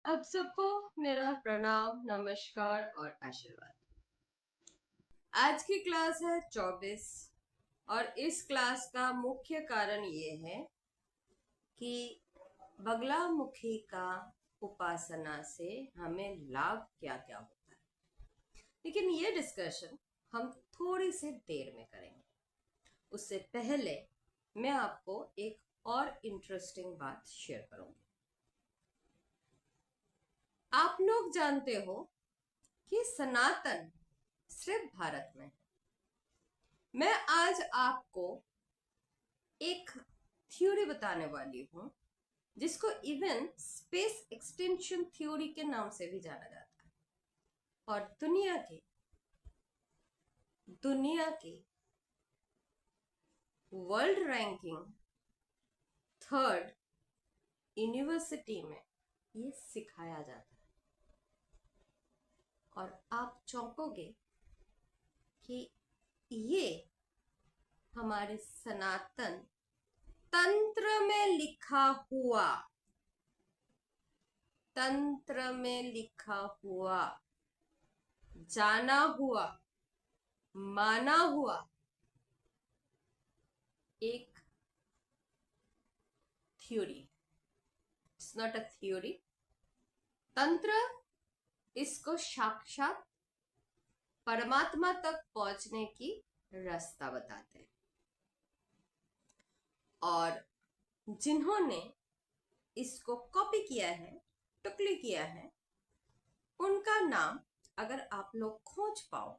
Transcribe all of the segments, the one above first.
आप सबको मेरा प्रणाम, नमस्कार और आशीर्वाद। आज की क्लास है 24 और इस क्लास का मुख्य कारण ये है कि बगलामुखी का उपासना से हमें लाभ क्या क्या होता है। लेकिन ये डिस्कशन हम थोड़ी सी देर में करेंगे। उससे पहले मैं आपको एक और इंटरेस्टिंग बात शेयर करूंगी। आप लोग जानते हो कि सनातन सिर्फ भारत में है। मैं आज आपको एक थ्योरी बताने वाली हूं जिसको इवन स्पेस एक्सटेंशन थ्योरी के नाम से भी जाना जाता है। और दुनिया की वर्ल्ड रैंकिंग थर्ड यूनिवर्सिटी में ये सिखाया जाता है। और आप चौंकोगे कि ये हमारे सनातन तंत्र में लिखा हुआ तंत्र में लिखा हुआ जाना हुआ माना हुआ एक theory. It's not a theory. तंत्र इसको साक्षात परमात्मा तक पहुंचने की रास्ता बताते हैं। और जिन्होंने इसको कॉपी किया है, टुकली किया है, उनका नाम अगर आप लोग खोज पाओ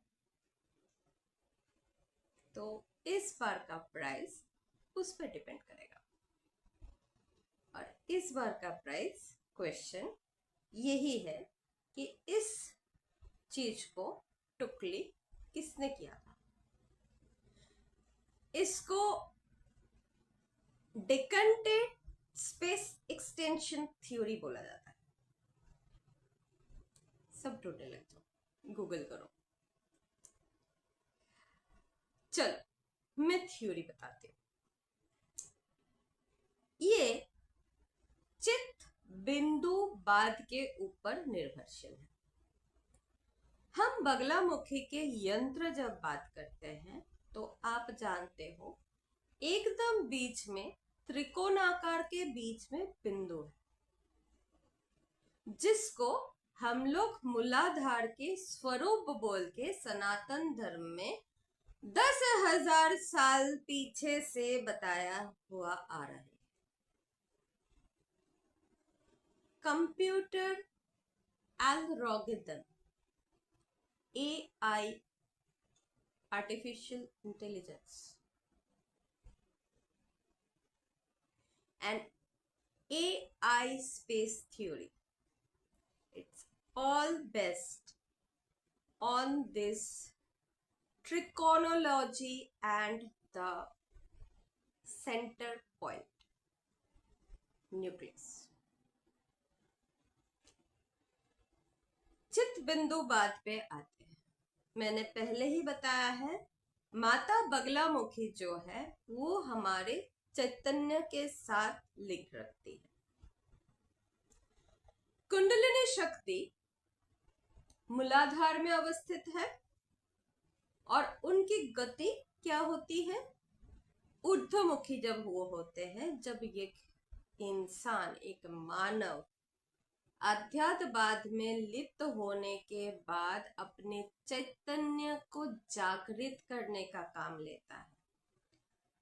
तो इस बार का प्राइस उस पर डिपेंड करेगा। और इस बार का प्राइस क्वेश्चन यही है कि इस चीज को टुकली किसने किया था। इसको डिकंटेड स्पेस एक्सटेंशन थ्योरी बोला जाता है। सब ढूंढने लग जाओ, गूगल करो। चलो मैं थ्योरी बताती हूँ। ये चित्त बिंदु बाद के ऊपर निर्भरशील है। हम बगलामुखी के यंत्र जब बात करते हैं तो आप जानते हो एकदम बीच में त्रिकोणाकार के बीच में बिंदु है जिसको हम लोग मूलाधार के स्वरूप बोल के सनातन धर्म में 10,000 साल पीछे से बताया हुआ आ रहा है। Computer algorithm AI artificial intelligence and AI space theory, it's all based on this trigonometry and the center point nucleus। चित्त बिंदु बात पे आते हैं। मैंने पहले ही बताया है माता बगलामुखी जो है वो हमारे चैतन्य के साथ लिंक रखती है। कुंडलिनी शक्ति मूलाधार में अवस्थित है और उनकी गति क्या होती है, ऊर्ध्वमुखी जब वो होते हैं, जब एक इंसान एक मानव अध्यात्मवाद में लिप्त होने के बाद अपने चैतन्य को जागृत करने का काम लेता है।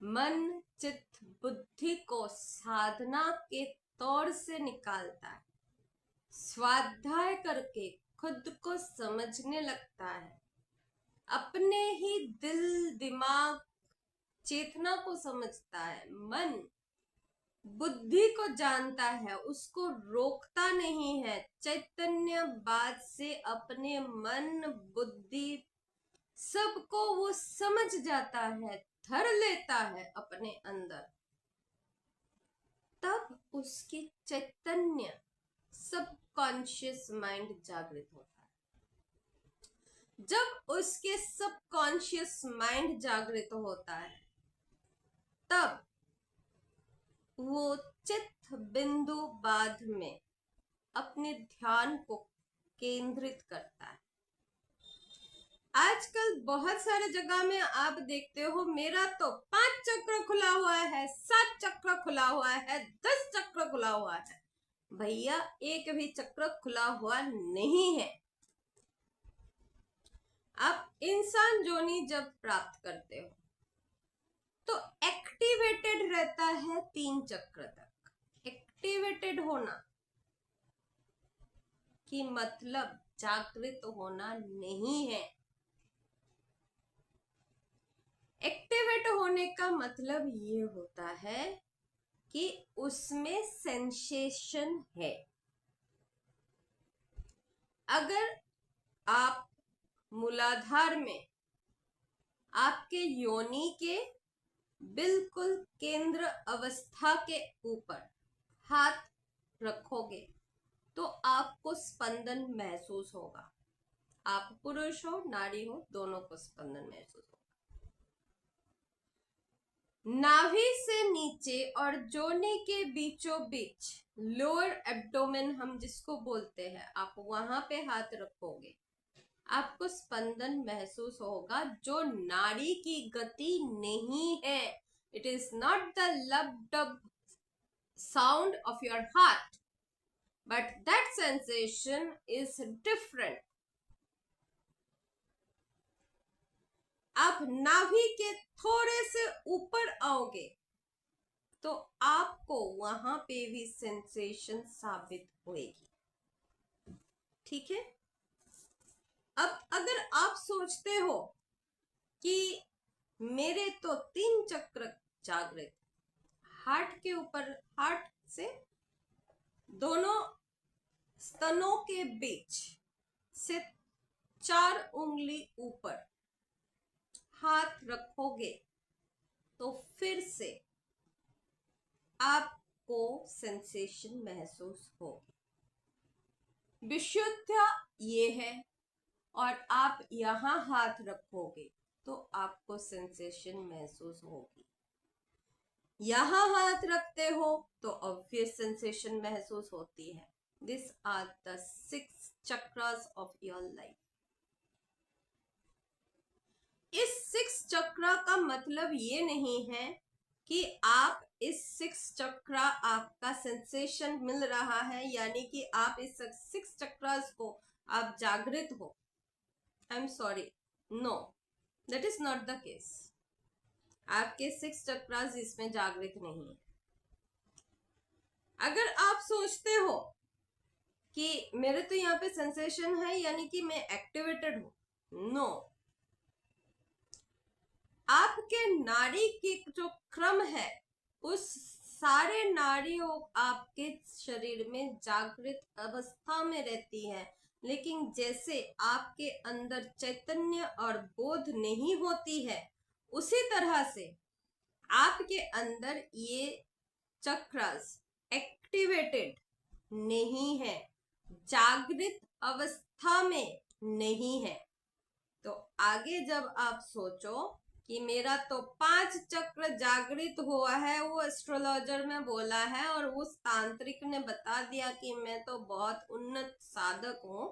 मन चित्त बुद्धि को साधना के तौर से निकालता है, स्वाध्याय करके खुद को समझने लगता है, अपने ही दिल दिमाग चेतना को समझता है, मन बुद्धि को जानता है, उसको रोकता नहीं है। चैतन्यवाद से अपने मन बुद्धि सबको वो समझ जाता है, धर लेता है अपने अंदर। तब उसकी चैतन्य सबकॉन्शियस माइंड जागृत होता है। जब उसके सबकॉन्शियस माइंड जागृत होता है तब वो चित्त बिंदु बाद में अपने ध्यान को केंद्रित करता है। आजकल बहुत सारे जगह में आप देखते हो मेरा तो 5 चक्र खुला हुआ है, 7 चक्र खुला हुआ है, 10 चक्र खुला हुआ है। भैया एक भी चक्र खुला हुआ नहीं है। आप इंसान जोनी जब प्राप्त करते हो तो एक्टिवेटेड रहता है 3 चक्र तक। एक्टिवेटेड होना कि मतलब जागृत होना नहीं है। एक्टिवेट होने का मतलब ये होता है कि उसमें सेंसेशन है। अगर आप मूलाधार में आपके योनि के बिल्कुल केंद्र अवस्था के ऊपर हाथ रखोगे तो आपको स्पंदन महसूस होगा। आप पुरुष हो नारी हो दोनों को स्पंदन महसूस होगा। नाभि से नीचे और जोनी के बीचों बीच लोअर एब्डोमेन हम जिसको बोलते हैं, आप वहां पे हाथ रखोगे आपको स्पंदन महसूस होगा जो नाड़ी की गति नहीं है। इट इज नॉट द लब dub sound of your heart but that sensation is different. आप नाभि के थोड़े से ऊपर आओगे तो आपको वहां पे भी सेंसेशन साबित होएगी। ठीक है। अब अगर आप सोचते हो कि मेरे तो 3 चक्र जागृत, हार्ट के ऊपर, हार्ट से दोनों स्तनों के बीच से 4 उंगली ऊपर हाथ रखोगे तो फिर से आपको सेंसेशन महसूस होगी। विशुद्ध ये है और आप यहां हाथ रखोगे तो आपको सेंसेशन महसूस होगी। यहां हाथ रखते हो तो ऑब्वियस सेंसेशन महसूस होती है। This are the 6 chakras of your life. इस 6 चक्रा का मतलब ये नहीं है कि आप इस 6 चक्रा आपका सेंसेशन मिल रहा है यानी कि आप इस 6 चक्रास को आप जागृत हो। I am sorry, no, that is not the case. आपके 6 चक्रास इसमें जागृत नहीं है। अगर आप सोचते हो कि मेरे तो यहाँ पे सेंसेशन है यानी कि मैं एक्टिवेटेड हूं, नो। आपके नाड़ी की जो क्रम है उस सारे नाड़ियों आपके शरीर में जागृत अवस्था में रहती है, लेकिन जैसे आपके अंदर चैतन्य और बोध नहीं होती है उसी तरह से आपके अंदर ये चक्रास एक्टिवेटेड नहीं है, जागृत अवस्था में नहीं है। तो आगे जब आप सोचो कि मेरा तो 5 चक्र जागृत हुआ है, वो एस्ट्रोलॉजर में बोला है और उस तांत्रिक ने बता दिया कि मैं तो बहुत उन्नत साधक हूं,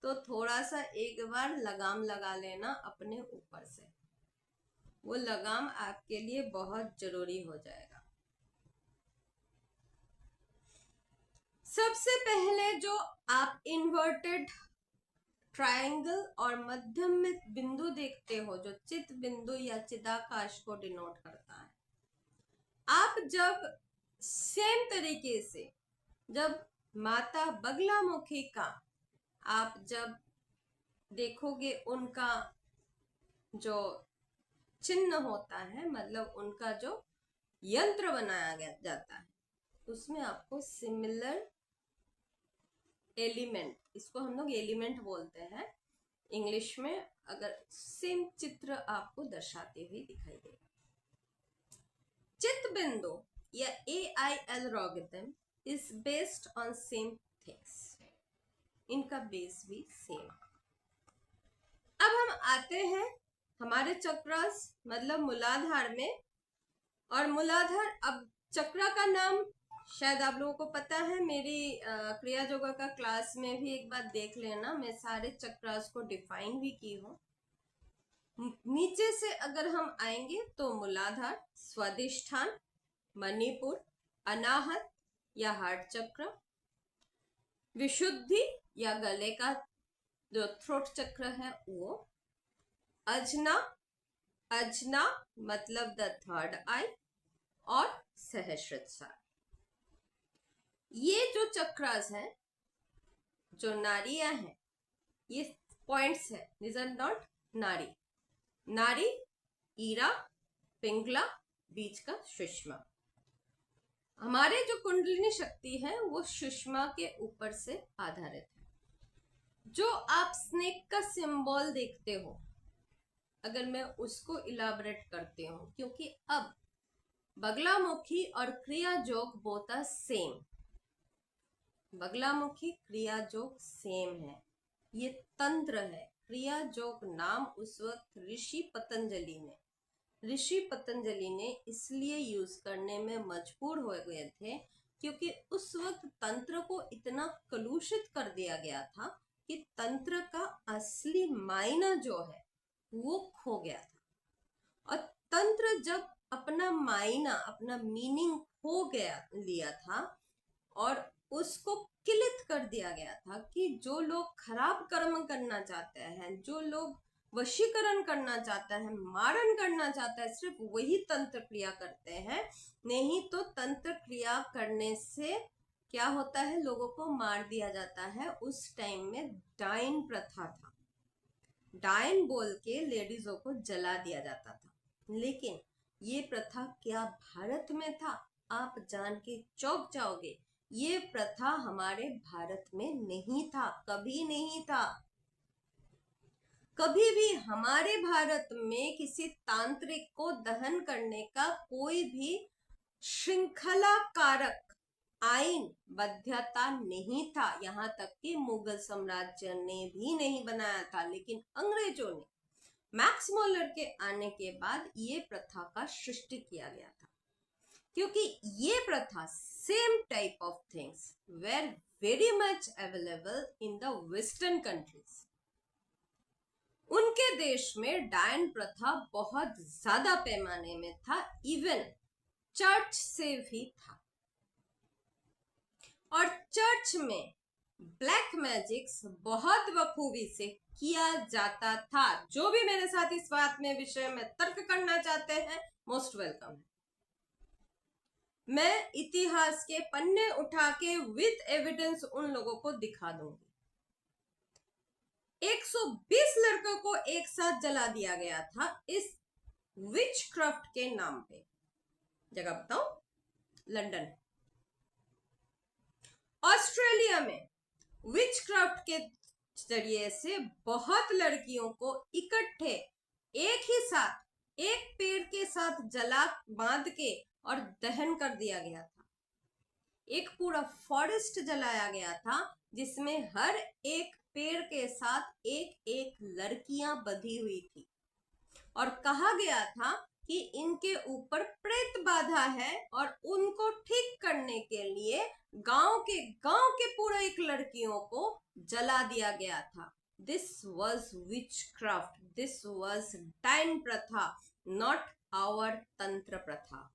तो थोड़ा सा एक बार लगाम लगा लेना अपने ऊपर से। वो लगाम आपके लिए बहुत जरूरी हो जाएगा। सबसे पहले जो आप इन्वर्टेड ट्रायंगल और मध्यम में बिंदु देखते हो जो चित बिंदु या चिदाकाश को डिनोट करता है, आप जब सेम तरीके से जब माता बगलामुखी का आप जब देखोगे उनका जो चिन्ह होता है, मतलब उनका जो यंत्र बनाया गया जाता है, उसमें आपको सिमिलर एलिमेंट, इसको हम लोग एलिमेंट बोलते हैं इंग्लिश में, अगर सेम चित्र आपको दर्शाते हुए दिखाई देगा। चित्त बिंदु या AI algorithm is based on same things, इनका बेस भी सेम। अब हम आते हैं हमारे चक्रास मतलब मूलाधार में, और मूलाधार, अब चक्रा का नाम शायद आप लोगों को पता है, मेरी क्रिया योगा का क्लास में भी एक बार देख लेना, मैं सारे चक्रास को डिफाइन भी की हूँ। नीचे से अगर हम आएंगे तो मूलाधार, स्वादिष्ठान, मणिपुर, अनाहत या हार्ट चक्र, विशुद्धि या गले का जो थ्रोट चक्र है वो, अजना, अजना मतलब द थर्ड आई, और सहस्त्रसार। ये जो चक्रास हैं, जो नाड़ियां हैं, ये पॉइंट्स है, दिस आर नॉट नाड़ी। नाड़ी ईरा, पिंगला, बीच का सुषमा। हमारे जो कुंडलिनी शक्ति है वो सुषमा के ऊपर से आधारित है। जो आप स्नेक का सिंबल देखते हो, अगर मैं उसको इलाबरेट करती हूँ, क्योंकि अब बगलामुखी और क्रिया योग बोथ आर सेम। बगलामुखी क्रिया योग सेम है, ये तंत्र है। क्रिया योग नाम उस वक्त ऋषि पतंजलि ने इसलिए यूज करने में मजबूर हो गए थे क्योंकि उस वक्त तंत्र को इतना कलुषित कर दिया गया था कि तंत्र का असली मायना जो है वो खो गया था। और तंत्र जब अपना मायना, अपना मीनिंग खो गया लिया था और उसको किलित कर दिया गया था कि जो लोग खराब कर्म करना चाहते हैं, जो लोग वशीकरण करना चाहता है, मारण करना चाहता है, सिर्फ वही तंत्र क्रिया करते हैं। नहीं तो तंत्र क्रिया करने से क्या होता है, लोगों को मार दिया जाता है। उस टाइम में डाइन प्रथा था, डाइन बोल के लेडीजों को जला दिया जाता था। लेकिन ये प्रथा क्या भारत में था? आप जान के चौंक जाओगे, ये प्रथा हमारे भारत में नहीं था, कभी नहीं था। कभी भी हमारे भारत में किसी तांत्रिक को दहन करने का कोई भी श्रृंखला कारक आईन बाध्यता नहीं था। यहाँ तक कि मुगल साम्राज्य ने भी नहीं बनाया था, लेकिन अंग्रेजों ने मैक्स मुलर के आने के बाद ये प्रथा का सृष्टि किया गया था। क्योंकि ये प्रथा same type of things were very much available in the western countries. उनके देश में डायन प्रथा बहुत ज्यादा पैमाने में था, इवन चर्च से भी था। और चर्च में ब्लैक मैजिक्स बहुत बखूबी से किया जाता था। जो भी मेरे साथ इस बात में विषय में तर्क करना चाहते हैं, मोस्ट वेलकम है। मैं इतिहास के पन्ने उठा के विद एविडेंस उन लोगों को दिखा दूंगी। 120 लड़कों को एक साथ जला दिया गया था इस विचक्राफ्ट के नाम पे। जगह बताओ, लंदन। ऑस्ट्रेलिया में विचक्राफ्ट के जरिए से बहुत लड़कियों को इकट्ठे एक ही साथ एक पेड़ के साथ जला बांध के और दहन कर दिया गया था। एक पूरा फॉरेस्ट जलाया गया था जिसमें हर एक पेड़ के साथ एक एक लड़कियां बंधी हुई थी और कहा गया था कि इनके ऊपर प्रेत बाधा है और उनको ठीक करने के लिए गांव के पूरे एक लड़कियों को जला दिया गया था। This was witchcraft, this was डायन प्रथा, नॉट आवर तंत्र प्रथा।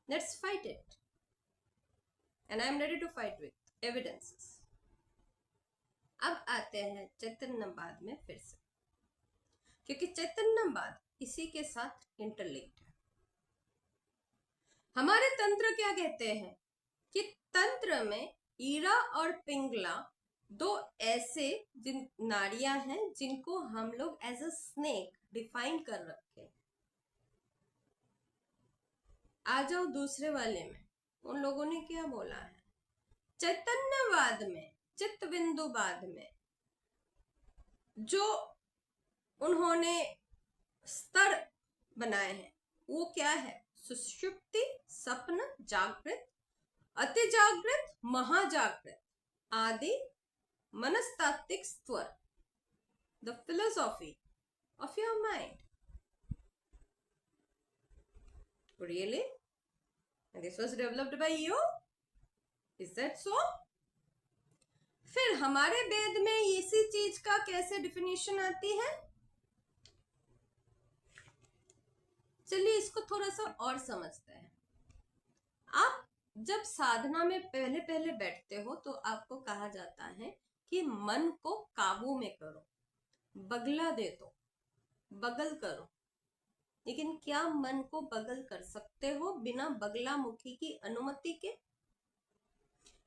Let's fight it and I am ready to fight with evidences. अब आते हैं चैतन्यवाद में फिर से, क्योंकि चैतन्यवाद इसी के साथ इंटरलिंक्ड है। हमारे तंत्र क्या कहते हैं कि तंत्र में ईरा और पिंगला दो ऐसे नाड़ियां हैं जिनको हम लोग एज अ स्नेक डिफाइन कर रखे हैं। आ जाओ दूसरे वाले में, उन लोगों ने क्या बोला है। चैतन्यवाद में, चित्तबिंदुवाद में जो उन्होंने स्तर बनाए हैं वो क्या है? सुषुप्ति, सपन, जागृत, अति जागृत, महाजागृत आदि मनस्तात्विक स्तर, the philosophy of your mind. Really? And this was developed by you? Is that so? फिर हमारे वेद में इसी चीज का कैसे डिफिनेशन आती है? चलिए इसको थोड़ा सा और समझते हैं। आप जब साधना में पहले पहले बैठते हो तो आपको कहा जाता है कि मन को काबू में करो, बगला दे दो, बगल करो। लेकिन क्या मन को बगल कर सकते हो बिना बगला मुखी की अनुमति के?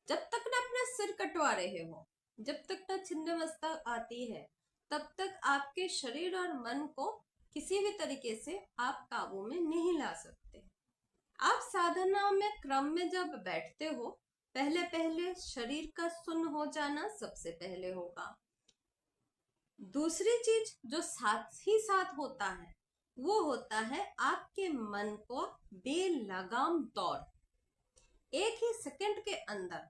जब तक ना अपना सिर कटवा रहे हो, जब तक ना छिन्नमस्ता आती है, तब तक आपके शरीर और मन को किसी भी तरीके से आप काबू में नहीं ला सकते। आप साधना में क्रम में जब बैठते हो, पहले पहले शरीर का सुन्न हो जाना सबसे पहले होगा। दूसरी चीज जो साथ ही साथ होता है वो होता है आपके मन को बेलगाम तौर, एक ही सेकंड के अंदर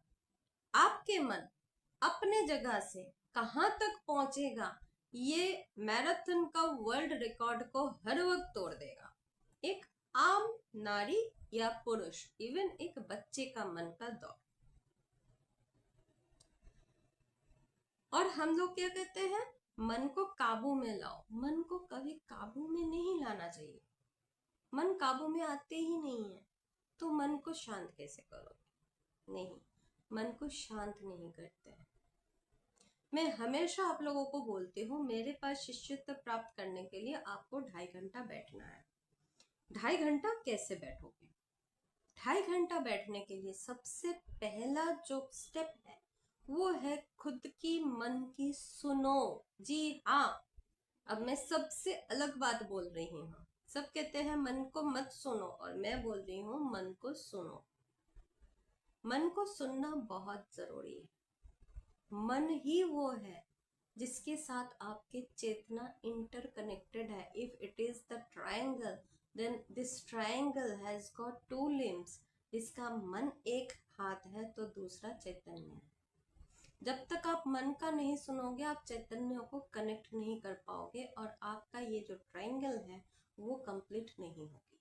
आपके मन अपने जगह से कहां तक पहुंचेगा, ये मैराथन का वर्ल्ड रिकॉर्ड को हर वक्त तोड़ देगा। एक आम नारी या पुरुष, इवन एक बच्चे का मन का दौड़। और हम लोग क्या कहते हैं? मन को काबू में लाओ। मन को कभी काबू में नहीं लाना चाहिए। मन काबू में आते ही नहीं है तो मन को शांत कैसे करोगे? नहीं, मन को शांत नहीं करते हैं। मैं हमेशा आप लोगों को बोलती हूँ, मेरे पास शिष्यत्व प्राप्त करने के लिए आपको 2.5 घंटा बैठना है। 2.5 घंटा कैसे बैठोगे? 2.5 घंटा बैठने के लिए सबसे पहला जो स्टेप है वो है खुद की मन की सुनो। जी हाँ, अब मैं सबसे अलग बात बोल रही हूँ। सब कहते हैं मन को मत सुनो, और मैं बोल रही हूँ मन को सुनो। मन को सुनना बहुत जरूरी है। मन ही वो है जिसके साथ आपके चेतना इंटरकनेक्टेड है। If it is the triangle, then this triangle has got 2 limbs। इसका मन एक हाथ है तो दूसरा चैतन्य है। जब तक आप मन का नहीं सुनोगे, आप चैतन्य को कनेक्ट नहीं कर पाओगे और आपका ये जो ट्रायंगल है वो कंप्लीट नहीं होगी।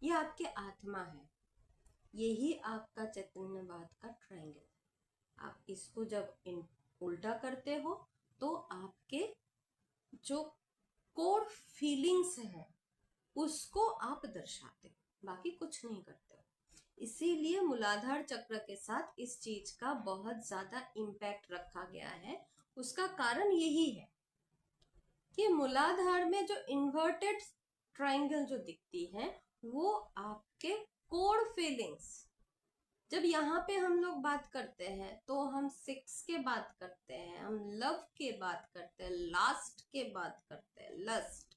ये आपके आत्मा है, यही आपका चैतन्यवाद का ट्रायंगल है। आप इसको जब उल्टा करते हो तो आपके जो कोर फीलिंग्स है उसको आप दर्शाते हो, बाकी कुछ नहीं करते हो। इसीलिए मूलाधार चक्र के साथ इस चीज का बहुत ज्यादा इम्पैक्ट रखा गया है। उसका कारण यही है कि मूलाधार में जो इन्वर्टेड ट्रायंगल जो दिखती है वो आपके कोर फीलिंग्स। जब यहाँ पे हम लोग बात करते हैं तो हम सेक्स के बात करते हैं, हम लव के बात करते हैं, लास्ट के बात करते हैं। लस्ट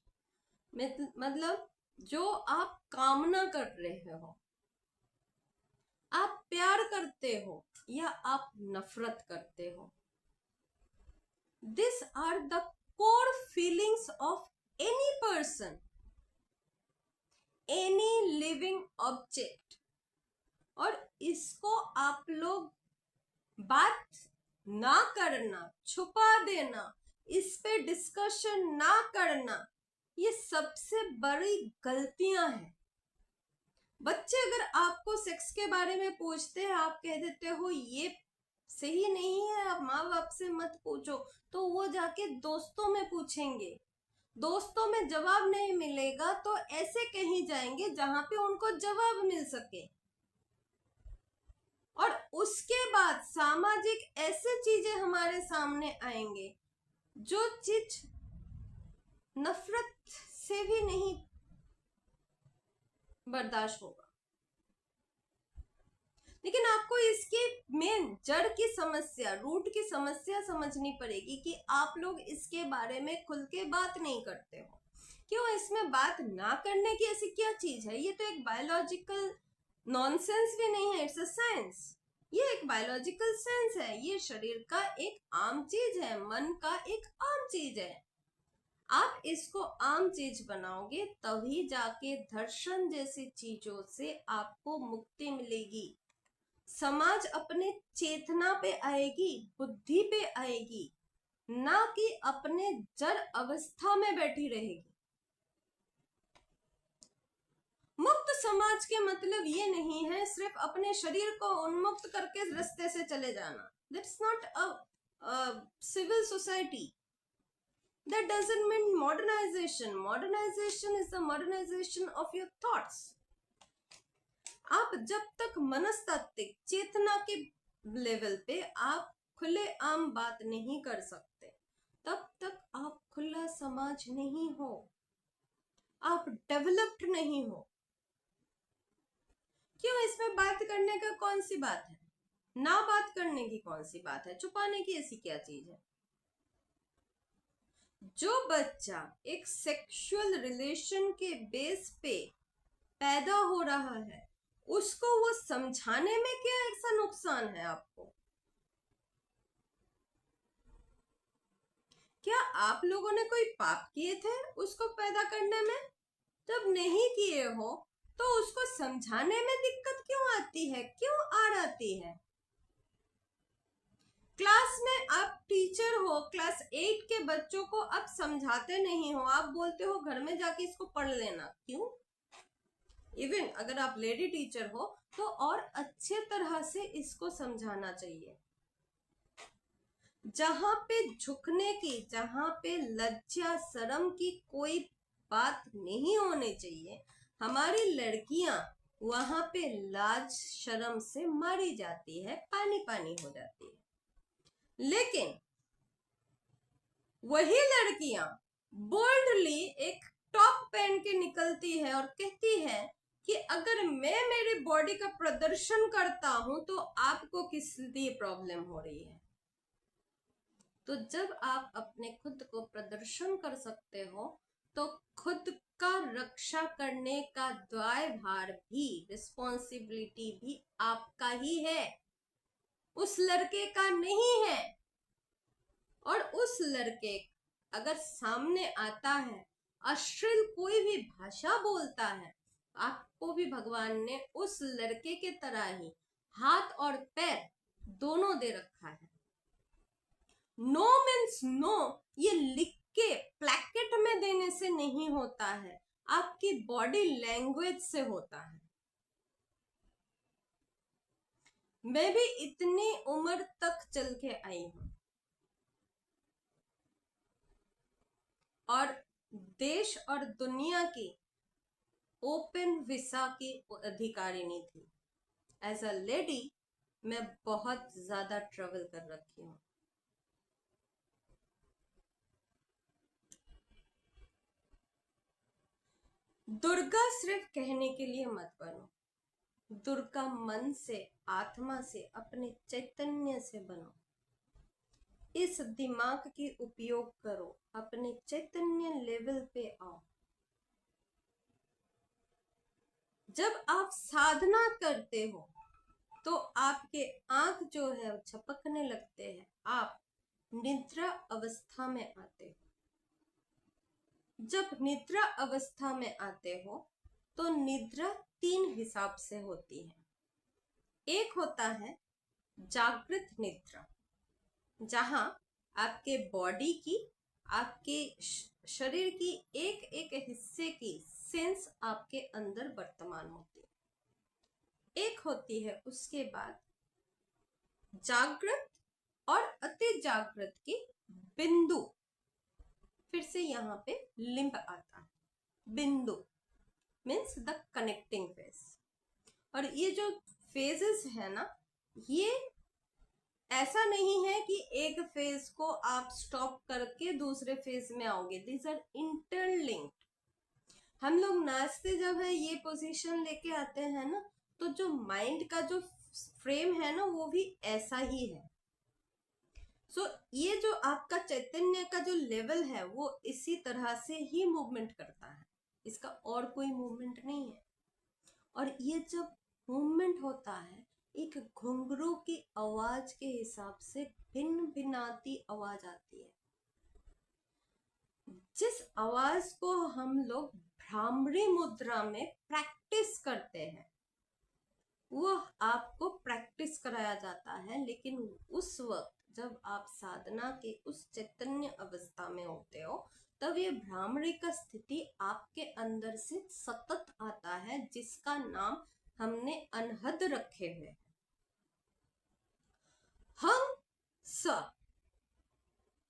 मतलब जो आप कामना कर रहे हो, आप प्यार करते हो या आप नफरत करते हो। This are the core feelings of any person, any living object. और इसको आप लोग बात ना करना, छुपा देना, इस पे डिस्कशन ना करना, ये सबसे बड़ी गलतियां हैं। बच्चे अगर आपको सेक्स के बारे में पूछते हैं, आप कह देते हो ये सही नहीं है, आप माँ बाप से मत पूछो, तो वो जाके दोस्तों में पूछेंगे। दोस्तों में जवाब नहीं मिलेगा तो ऐसे कहीं जाएंगे जहां पे उनको जवाब मिल सके। और उसके बाद सामाजिक ऐसे चीजें हमारे सामने आएंगे जो चीज नफरत से भी नहीं बर्दाश्त होगा। लेकिन आपको इसकी मेन जड़ की समस्या, रूट की समस्या समझनी पड़ेगी कि आप लोग इसके बारे में खुल के बात नहीं करते हो। क्यों? इसमें बात ना करने की ऐसी क्या चीज है? ये तो एक बायोलॉजिकल नॉनसेंस भी नहीं है, इट्स अ साइंस। ये एक बायोलॉजिकल सेंस है, ये शरीर का एक आम चीज है, मन का एक आम चीज है। आप इसको आम चीज बनाओगे तभी जाके दर्शन जैसी चीजों से आपको मुक्ति मिलेगी। समाज अपने चेतना पे आएगी, बुद्धि पे आएगी, ना कि अपने जड़ अवस्था में बैठी रहेगी। मुक्त समाज के मतलब ये नहीं है सिर्फ अपने शरीर को उन्मुक्त करके रास्ते से चले जाना. That's not a civil society. That doesn't mean modernization. Modernization is the modernization of your thoughts. आप जब तक मनस्तात्विक चेतना के लेवल पे आप खुले आम बात नहीं कर सकते, तब तक आप खुला समाज नहीं हो, आप डेवलप्ड नहीं हो. क्यों? इसमें बात करने का कौन सी बात है? ना बात करने की कौन सी बात है? छुपाने की ऐसी क्या चीज है? जो बच्चा एक सेक्सुअल रिलेशन के बेस पे पैदा हो रहा है, उसको वो समझाने में क्या ऐसा नुकसान है आपको? क्या आप लोगों ने कोई पाप किए थे उसको पैदा करने में? जब नहीं किए हो तो उसको समझाने में दिक्कत क्यों आती है? क्यों आड़ आती है? क्लास में आप टीचर हो, क्लास 8 के बच्चों को आप समझाते नहीं हो, आप बोलते हो घर में जाके इसको पढ़ लेना. क्यों? इवन अगर आप लेडी टीचर हो तो और अच्छे तरह से इसको समझाना चाहिए. जहां पे झुकने की, जहां पे लज्जा शर्म की कोई बात नहीं होनी चाहिए, हमारी लड़कियां वहां पे लाज शर्म से मारी जाती है, पानी पानी हो जाती है. लेकिन वही लड़कियां बोल्डली एक टॉप पहन के निकलती है और कहती है कि अगर मैं मेरी बॉडी का प्रदर्शन करता हूं तो आपको किस लिए प्रॉब्लम हो रही है? तो जब आप अपने खुद को प्रदर्शन कर सकते हो तो खुद का रक्षा करने का दायभार भी, रिस्पॉन्सिबिलिटी भी आपका ही है, उस लड़के का नहीं है. और उस लड़के अगर सामने आता है, अश्लील कोई भी भाषा बोलता है, आपको भी भगवान ने उस लड़के के तरह ही हाथ और पैर दोनों दे रखा है. नो मीन्स नो ये लिख के प्लैकेट में देने से नहीं होता है, आपकी बॉडी लैंग्वेज से होता है. मैं भी इतनी उम्र तक चल के आई हूं और देश और दुनिया की ओपन वीसा की अधिकारिणी थी. एज अ लेडी मैं बहुत ज्यादा ट्रेवल कर रखी हूं. दुर्गा सिर्फ कहने के लिए मत बनो, दुर्गा मन से, आत्मा से, अपने चैतन्य से बनो. इस दिमाग की उपयोग करो, अपने चैतन्य लेवल पे आओ. जब आप साधना करते हो तो आपके आंख जो है झपकने लगते हैं, आप निद्रा अवस्था में आते हो. जब निद्रा अवस्था में आते हो तो निद्रा 3 हिसाब से होती है. एक होता है जागृत निद्रा, जहां आपके बॉडी की, आपके शरीर की एक एक हिस्से की सेंस आपके अंदर वर्तमान होती है. एक होती है उसके बाद जागृत और अति जागृत की बिंदु. फिर से यहाँ पे लिंब आता है. बिंदु मीन्स द कनेक्टिंग फेज. और ये जो फेजेस है ना, ये ऐसा नहीं है कि एक फेज को आप स्टॉप करके दूसरे फेज में आओगे. These are interlinked. हम लोग नाचते जब है ये पोजीशन लेके आते हैं ना, तो जो माइंड का जो फ्रेम है ना वो भी ऐसा ही है. सो ये जो आपका चैतन्य का जो लेवल है वो इसी तरह से ही मूवमेंट करता है, इसका और कोई मूवमेंट नहीं है. और ये जब मूवमेंट होता है एक घुंघरू की आवाज के हिसाब से भिन्न भिन्नाती आवाज आती है. जिस आवाज को हम लोग भ्रामरी मुद्रा में प्रैक्टिस करते हैं वो आपको प्रैक्टिस कराया जाता है. लेकिन उस वक्त जब आप साधना के उस चैतन्य अवस्था में होते हो तब ये भ्रामरी का स्थिति आपके अंदर से सतत आता है, जिसका नाम हमने अनहद रखे हुए। हम स,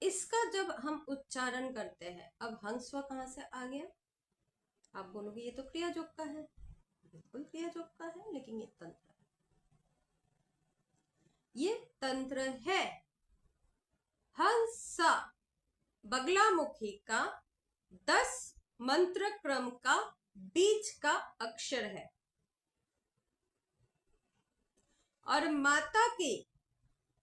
इसका जब हम उच्चारण करते हैं, अब हंस्व कहां से आ गया? आप बोलोगे ये तो क्रिया योग का है। बिल्कुल क्रिया योग का है, लेकिन ये तंत्र है। ये तंत्र है। हंसा बगलामुखी का 10 मंत्र क्रम का बीच का अक्षर है, और माता के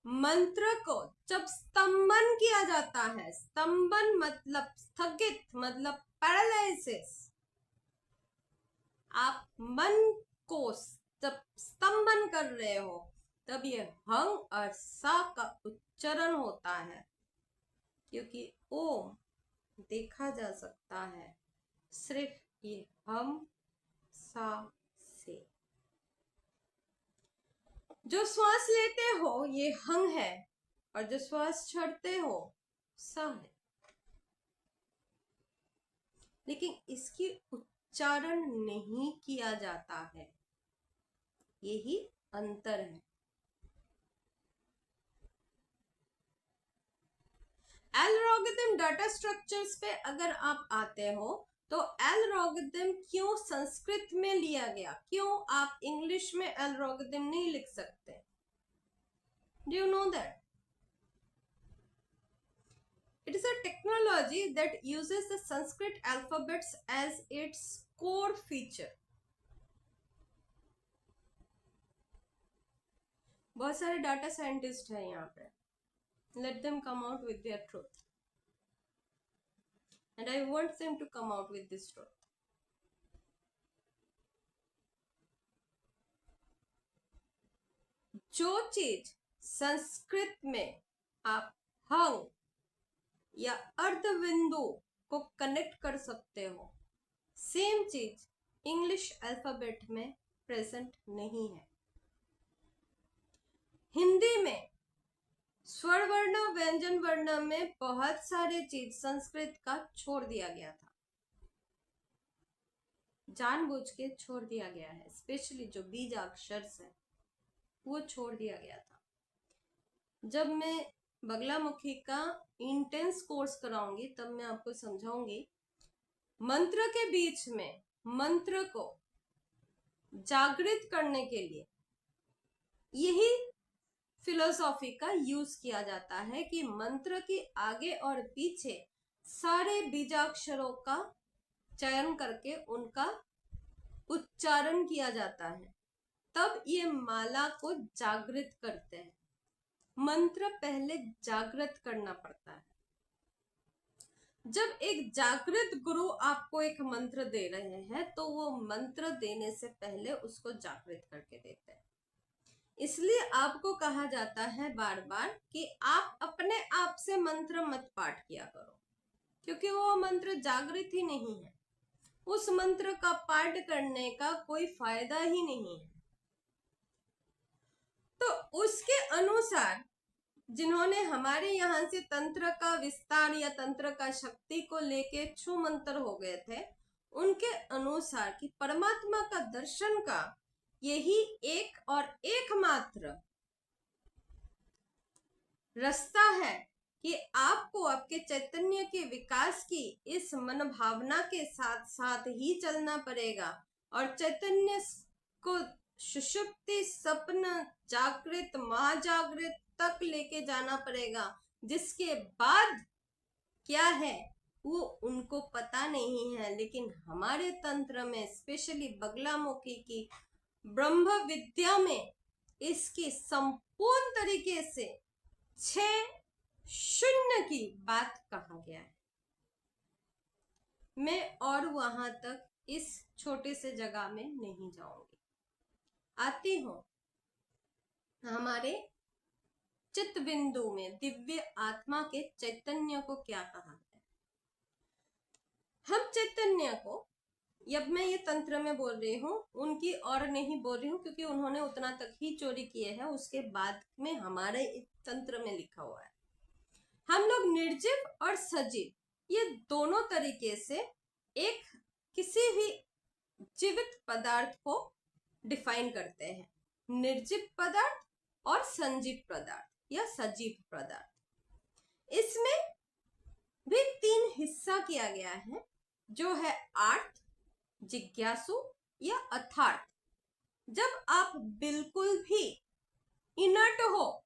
मंत्र को जब स्तंभन किया जाता है, स्तंभन मतलब स्थगित, मतलब पैरालिसिस, आप मन को जब स्तंभन कर रहे हो, तब ये हंग और सा का उच्चारण होता है, क्योंकि ओम देखा जा सकता है सिर्फ ये हम सा से। जो श्वास लेते हो ये हंग है, और जो श्वास छोड़ते हो सा है, लेकिन इसकी उच्चारण नहीं किया जाता है। यही अंतर है। एल्गोरिथम डाटा स्ट्रक्चर्स पे अगर आप आते हो, तो एल्गोरिथम क्यों संस्कृत में लिया गया, क्यों आप इंग्लिश में एल्गोरिथम नहीं लिख सकते? Do you know that? It is a technology that uses the Sanskrit alphabets as its core feature. बहुत सारे डाटा साइंटिस्ट हैं यहाँ पे। Let them come out with their truth. And I want them to come out with this truth. जो चीज संस्कृत में आप हंग या अर्धबिंदु को कनेक्ट कर सकते हो, सेम चीज इंग्लिश अल्फाबेट में प्रेजेंट नहीं है। हिंदी में स्वर वर्ण व्यंजन वर्ण में बहुत सारे चीज संस्कृत का छोड़ दिया गया था, जानबूझ के छोड़ दिया गया है। स्पेशली जो बीजाक्षर है वो छोड़ दिया गया था। जब मैं बगलामुखी का इंटेंस कोर्स कराऊंगी तब मैं आपको समझाऊंगी। मंत्र के बीच में मंत्र को जागृत करने के लिए यही फिलोसॉफी का यूज किया जाता है कि मंत्र के आगे और पीछे सारे बीजाक्षरों का चयन करके उनका उच्चारण किया जाता है, तब ये माला को जागृत करते हैं। मंत्र पहले जागृत करना पड़ता है। जब एक जागृत गुरु आपको एक मंत्र दे रहे हैं, तो वो मंत्र देने से पहले उसको जागृत करके देते हैं। इसलिए आपको कहा जाता है बार बार कि आप अपने आप से मंत्र मत पाठ किया करो, क्योंकि वो मंत्र जागृत ही नहीं है। उस मंत्र का पाठ करने का कोई फायदा ही नहीं है। तो उसके अनुसार जिन्होंने हमारे यहाँ से तंत्र का विस्तार या तंत्र का शक्ति को लेके छू मंत्र हो गए थे, उनके अनुसार कि परमात्मा का दर्शन का यही एक और एकमात्र रास्ता है कि आपको आपके चैतन्य के विकास की इस मन भावना के साथ साथ ही चलना पड़ेगा, और चैतन्य को सुषुप्ति, सपन, जागृत, महाजागृत तक लेके जाना पड़ेगा, जिसके बाद क्या है वो उनको पता नहीं है। लेकिन हमारे तंत्र में, स्पेशली बगलामुखी की ब्रह्म विद्या में, इसकी संपूर्ण तरीके से 6-0 की बात कहा गया है। मैं और वहां तक इस छोटे से जगह में नहीं जाऊंगी। आती हूं हमारे चित्त बिंदु में दिव्य आत्मा के चैतन्य को क्या कहा है। हम चैतन्य को, जब मैं ये तंत्र में बोल रही हूँ, उनकी और नहीं बोल रही हूँ, क्योंकि उन्होंने उतना तक ही चोरी किए हैं, उसके बाद में हमारे तंत्र में लिखा हुआ है। हम लोग निर्जीव और सजीव ये दोनों तरीके से एक किसी भी जीवित पदार्थ को डिफाइन करते हैं, निर्जीव पदार्थ और संजीव पदार्थ या सजीव पदार्थ। इसमें भी 3 हिस्सा किया गया है, जो है आर्त, जिज्ञासु या अर्थार्थ। जब आप बिल्कुल भी इनर्ट हो,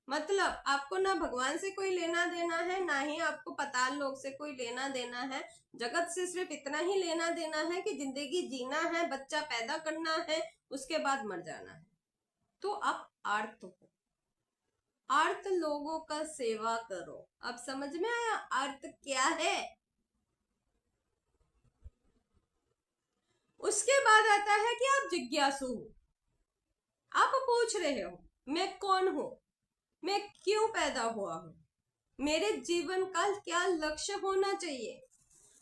मतलब आपको ना भगवान से कोई लेना देना है, ना ही आपको पाताल लोक से कोई लेना देना है, जगत से सिर्फ इतना ही लेना देना है कि जिंदगी जीना है, बच्चा पैदा करना है, उसके बाद मर जाना है, तो आप आर्त हो। आर्त लोगों का सेवा करो। अब समझ में आया अर्थ क्या है? उसके बाद आता है कि आप जिज्ञासु हो। आप पूछ रहे हो मैं कौन हूं, मैं क्यों पैदा हुआ हूं, मेरे जीवन का क्या लक्ष्य होना चाहिए।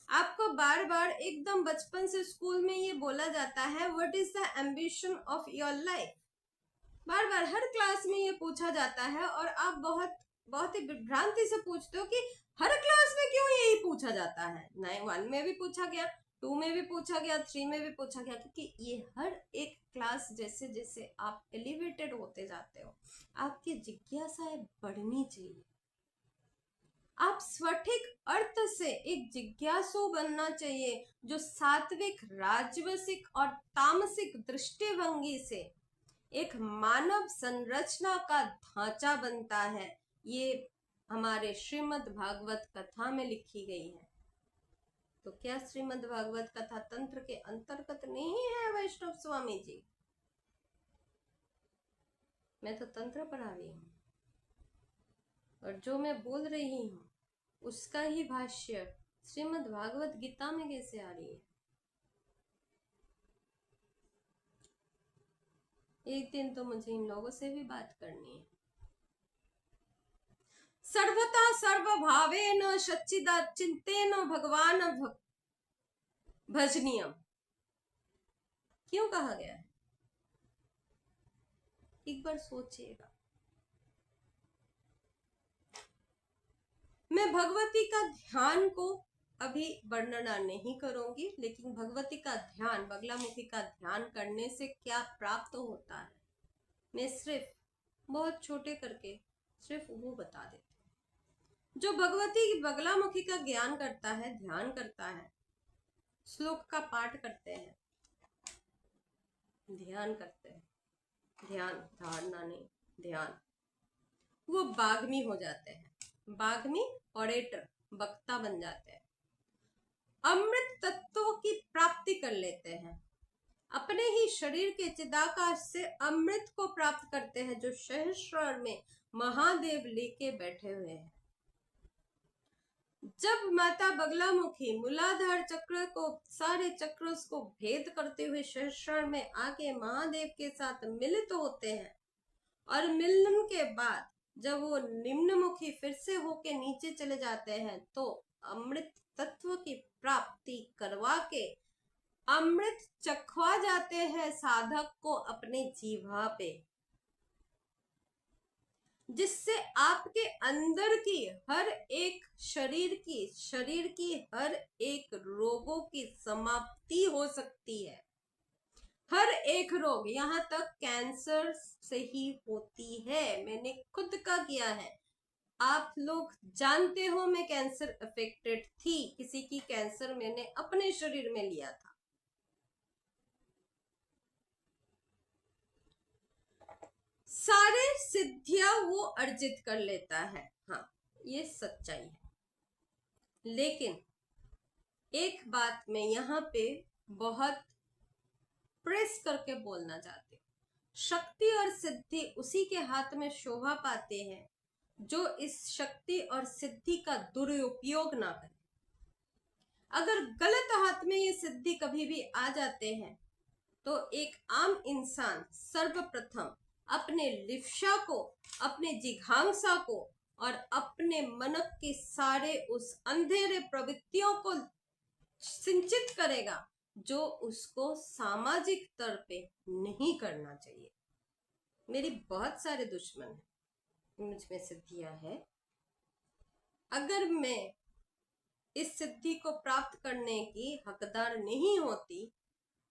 आपको बार बार एकदम बचपन से स्कूल में ये बोला जाता है, what is the ambition of your life. Bar bar her class में ये पूछा जाता है और आप बहुत ही विभ्रांति से पूछते हो कि हर क्लास में क्यों यही पूछा जाता है। 1 में भी पूछा गया, 2 में भी पूछा गया, 3 में भी पूछा गया, क्योंकि ये हर एक क्लास जैसे जैसे आप एलिवेटेड होते जाते हो, आपकी जिज्ञासाएं बढ़नी चाहिए। आप सटीक अर्थ से एक जिज्ञासु बनना चाहिए, जो सात्विक, राजसिक और तामसिक दृष्टिभंगी से एक मानव संरचना का ढांचा बनता है। ये हमारे श्रीमद् भागवत कथा में लिखी गई है। तो क्या श्रीमद् भागवत कथा तंत्र के अंतर्गत नहीं है वैष्णव स्वामी जी? मैं तो तंत्र पढ़ा रही हूँ और जो मैं बोल रही हूँ उसका ही भाष्य श्रीमद् भागवत गीता में कैसे आ रही है? एक दिन तो मुझे इन लोगों से भी बात करनी है। सर्वथा सर्वभावेन सच्चिदाचिंतेन भगवान भजनीयम क्यों कहा गया है? एक बार सोचिएगा। मैं भगवती का ध्यान को अभी वर्णना नहीं करूंगी, लेकिन भगवती का ध्यान, बगलामुखी का ध्यान करने से क्या प्राप्त होता है, मैं सिर्फ बहुत छोटे करके सिर्फ वो बता देती हूँ। जो भगवती की बगलामुखी का ज्ञान करता है, ध्यान करता है, श्लोक का पाठ करते हैं, ध्यान करते हैं, ध्यान धारणा नहीं, ध्यान, वो बाग्मी हो जाते हैं। बाग्मी ऑरेटर, वक्ता बन जाते हैं, अमृत तत्वों की प्राप्ति कर लेते हैं, अपने ही शरीर के चिदाकाश से अमृत को प्राप्त करते हैं, जो सहस्रार में महादेव लेके बैठे हुए हैं। जब माता बगलामुखी मूलाधार चक्र को, सारे चक्रों को भेद करते हुए सहस्रार में आके महादेव के साथ मिलित होते हैं, और मिलन के बाद जब वो निम्नमुखी फिर से होके नीचे चले जाते हैं, तो अमृत तत्व की प्राप्ति करवा के अमृत चखवा जाते हैं साधक को अपने जीवा पे, जिससे आपके अंदर की हर एक शरीर की हर एक रोगों की समाप्ति हो सकती है। हर एक रोग, यहाँ तक कैंसर से ही होती है। मैंने खुद का किया है, आप लोग जानते हो मैं कैंसर अफेक्टेड थी, किसी की कैंसर मैंने अपने शरीर में लिया था। सारे सिद्धियां वो अर्जित कर लेता है, हाँ ये सच्चाई है। लेकिन एक बात मैं यहाँ पे बहुत प्रेस करके बोलना चाहती हूँ, शक्ति और सिद्धि उसी के हाथ में शोभा पाते हैं जो इस शक्ति और सिद्धि का दुरुपयोग ना करे। अगर गलत हाथ में ये सिद्धि कभी भी आ जाते हैं, तो एक आम इंसान सर्वप्रथम अपने लिप्सा को, अपने जिघांसा को और अपने मन के सारे उस अंधेरे प्रवृत्तियों को सिंचित करेगा, जो उसको सामाजिक स्तर पे नहीं करना चाहिए। मेरी बहुत सारे दुश्मन हैं, मुझ में सिद्धियां है। अगर मैं इस सिद्धि को प्राप्त करने की हकदार नहीं होती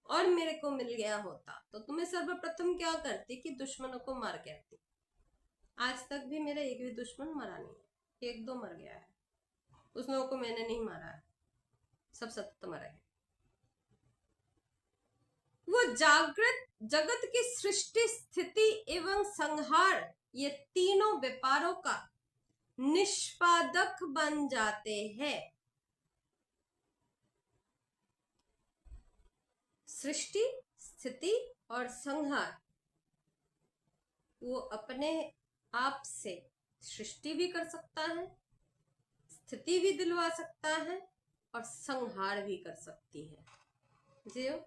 और मेरे को मिल गया होता तो तुम्हें सर्वप्रथम क्या करती कि दुश्मनों को मार के आती। आज तक भी मेरा एक भी दुश्मन मरा नहीं है, एक दो मर गया है, उस लोगों को मैंने नहीं मारा है, सब सत्य मरा है। वो जागृत जगत की सृष्टि स्थिति एवं संहार ये तीनों व्यापारों का निष्पादक बन जाते हैं। सृष्टि स्थिति और संहार, वो अपने आप से सृष्टि भी कर सकता है, स्थिति भी दिलवा सकता है और संहार भी कर सकती है, जो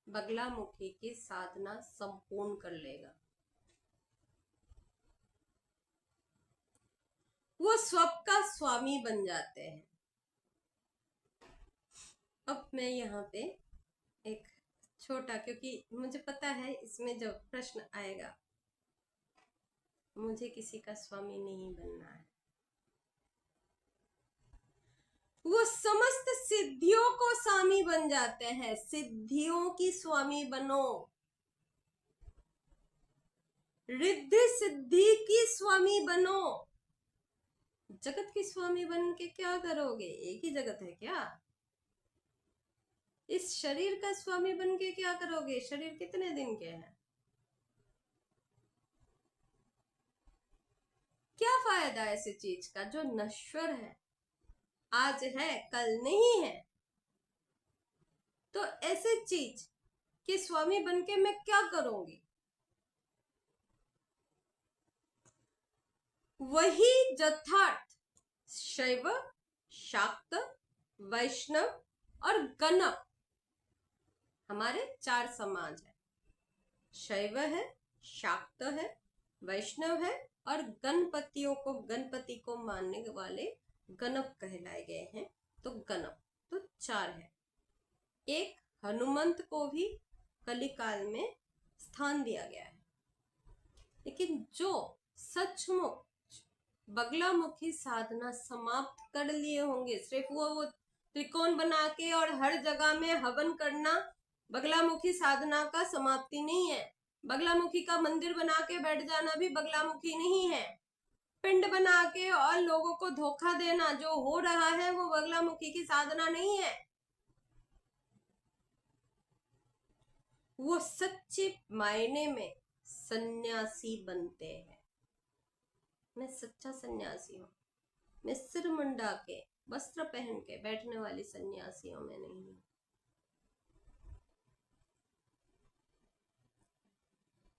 बगलामुखी की साधना संपूर्ण कर लेगा। वो स्व का स्वामी बन जाते हैं। अब मैं यहाँ पे एक छोटा, क्योंकि मुझे पता है इसमें जो प्रश्न आएगा, मुझे किसी का स्वामी नहीं बनना है। वो समस्त सिद्धियों को स्वामी बन जाते हैं। सिद्धियों की स्वामी बनो, रिद्धि सिद्धि की स्वामी बनो। जगत की स्वामी बन के क्या करोगे? एक ही जगत है क्या? इस शरीर का स्वामी बन के क्या करोगे? शरीर कितने दिन के हैं? क्या फायदा ऐसी चीज का जो नश्वर है, आज है कल नहीं है। तो ऐसे चीज के स्वामी बन के मैं क्या करूंगी? वही यथार्थ शैव, शाक्त, वैष्णव और गणप, हमारे 4 समाज है। शैव है, शाक्त है, वैष्णव है और गणपति को मानने वाले गणप कहलाए गए हैं। तो गणप तो 4 है। एक हनुमंत को भी कलिकाल में स्थान दिया गया है। लेकिन जो सचमुच बगलामुखी साधना समाप्त कर लिए होंगे, सिर्फ वो त्रिकोण बना के और हर जगह में हवन करना बगलामुखी साधना का समाप्ति नहीं है। बगलामुखी का मंदिर बना के बैठ जाना भी बगलामुखी नहीं है। पिंड बना के और लोगों को धोखा देना जो हो रहा है वो बगलामुखी की साधना नहीं है। वो सच्चे मायने में सन्यासी बनते हैं। मैं सच्चा सन्यासी हूं। मैं सिर मुंडा के वस्त्र पहन के बैठने वाली सन्यासियों में नहीं हूं।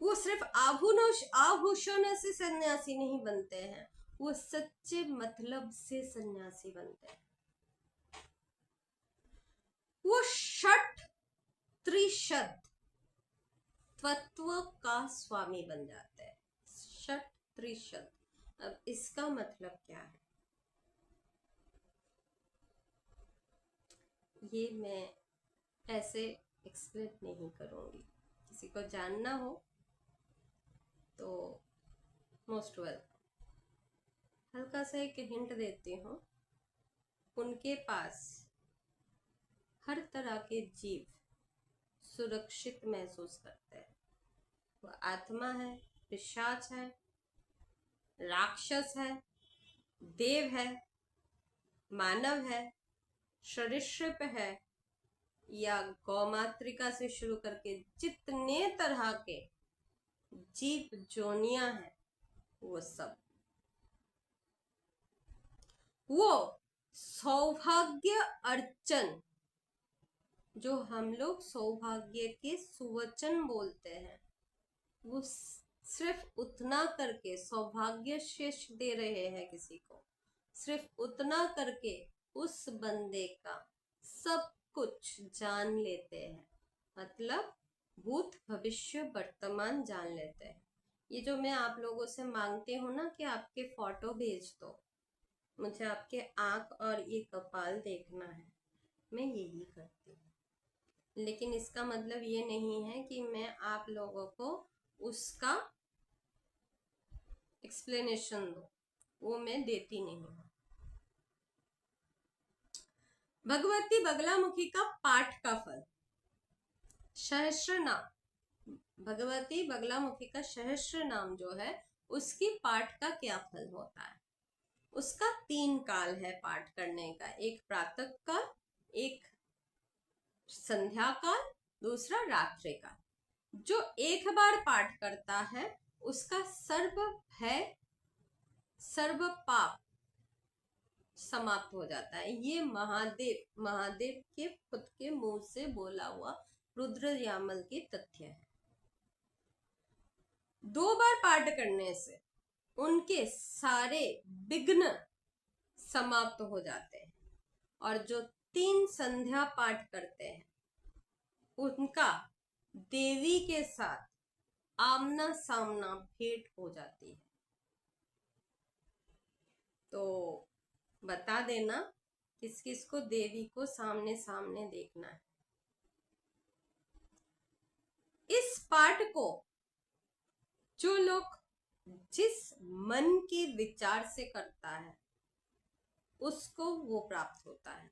वो सिर्फ आभूषण से सन्यासी नहीं बनते हैं, वो सच्चे मतलब से सन्यासी बनते हैं। वो षट त्रिशद तत्व का स्वामी बन जाते हैं। षट त्रिशद, अब इसका मतलब क्या है ये मैं ऐसे एक्सप्लेन नहीं करूंगी। किसी को जानना हो तो मोस्ट वेलकम। हल्का सा एक हिंट देती हूँ। उनके पास हर तरह के जीव सुरक्षित महसूस करते हैं। वो आत्मा है, पिशाच है, राक्षस है, देव है, मानव है, सरीसृप है या गौमात्रिका से शुरू करके जितने तरह के जीव जोनियां हैं वो सब। वो सौभाग्य अर्चन, जो हम लोग सौभाग्य के सुवचन बोलते हैं, वो सिर्फ उतना करके सौभाग्य शेष दे रहे हैं किसी को, सिर्फ उतना करके उस बंदे का सब कुछ जान लेते हैं। मतलब भूत भविष्य वर्तमान जान लेते हैं। ये जो मैं आप लोगों से मांगती हूँ ना कि आपके फोटो भेज दो, मुझे आपके आंख और ये कपाल देखना है, मैं यही करती हूँ। लेकिन इसका मतलब ये नहीं है कि मैं आप लोगों को उसका एक्सप्लेनेशन दूं, वो मैं देती नहीं हूँ। भगवती बगलामुखी का पाठ का फल। सहस्त्र नाम, भगवती बगलामुखी का सहस्त्र नाम जो है उसकी पाठ का क्या फल होता है? उसका 3 काल है पाठ करने का, एक प्रातः काल, एक संध्या काल, दूसरा रात्रि काल। जो एक बार पाठ करता है उसका सर्व भय सर्व पाप समाप्त हो जाता है। ये महादेव के खुद के मुंह से बोला हुआ रुद्र यामल के तथ्य है। 2 बार पाठ करने से उनके सारे विघ्न समाप्त हो जाते हैं, और जो 3 संध्या पाठ करते हैं उनका देवी के साथ आमना सामना भेंट हो जाती है। तो बता देना किस किस को देवी को सामने सामने देखना है। इस पाठ को जो लोग जिस मन के विचार से करता है उसको वो प्राप्त होता है।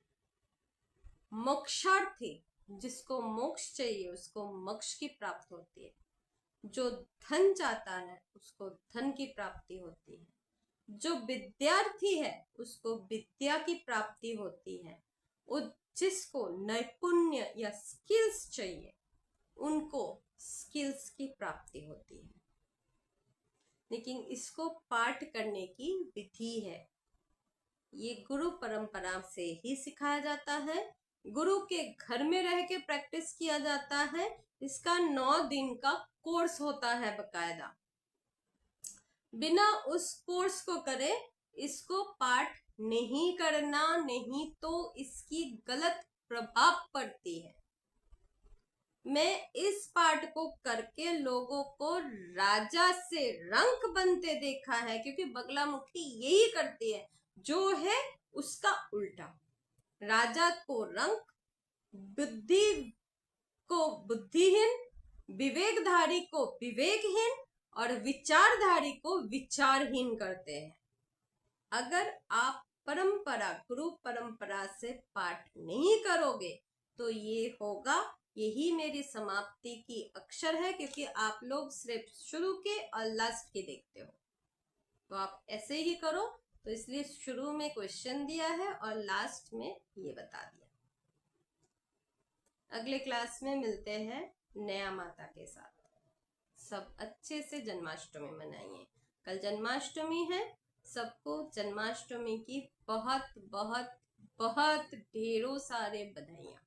मोक्षार्थी, जिसको मोक्ष चाहिए उसको मोक्ष की प्राप्ति होती है। जो धन चाहता है उसको धन की प्राप्ति होती है। जो विद्यार्थी है उसको विद्या की प्राप्ति होती है। और जिसको नैपुण्य या स्किल्स चाहिए उनको स्किल्स की प्राप्ति होती है। लेकिन इसको पाठ करने की विधि है, ये गुरु परंपरा से ही सिखाया जाता है। गुरु के घर में रह के प्रैक्टिस किया जाता है। इसका 9 दिन का कोर्स होता है बकायदा। बिना उस कोर्स को करे इसको पाठ नहीं करना, नहीं तो इसकी गलत प्रभाव पड़ती है। मैं इस पाठ को करके लोगों को राजा से रंक बनते देखा है, क्योंकि बगलामुखी यही करती है, जो है उसका उल्टा। राजा को रंक, बुद्धि को बुद्धिहीन, विवेकधारी को विवेकहीन और विचारधारी को विचारहीन करते हैं। अगर आप परंपरा, गुरु परंपरा से पाठ नहीं करोगे तो ये होगा। यही मेरी समाप्ति की अक्षर है, क्योंकि आप लोग सिर्फ शुरू के और लास्ट के देखते हो। तो आप ऐसे ही करो। तो इसलिए शुरू में क्वेश्चन दिया है और लास्ट में ये बता दिया। अगले क्लास में मिलते हैं नया माता के साथ। सब अच्छे से जन्माष्टमी मनाइए। कल जन्माष्टमी है। सबको जन्माष्टमी की बहुत बहुत बहुत ढेरों सारे बधाइयाँ।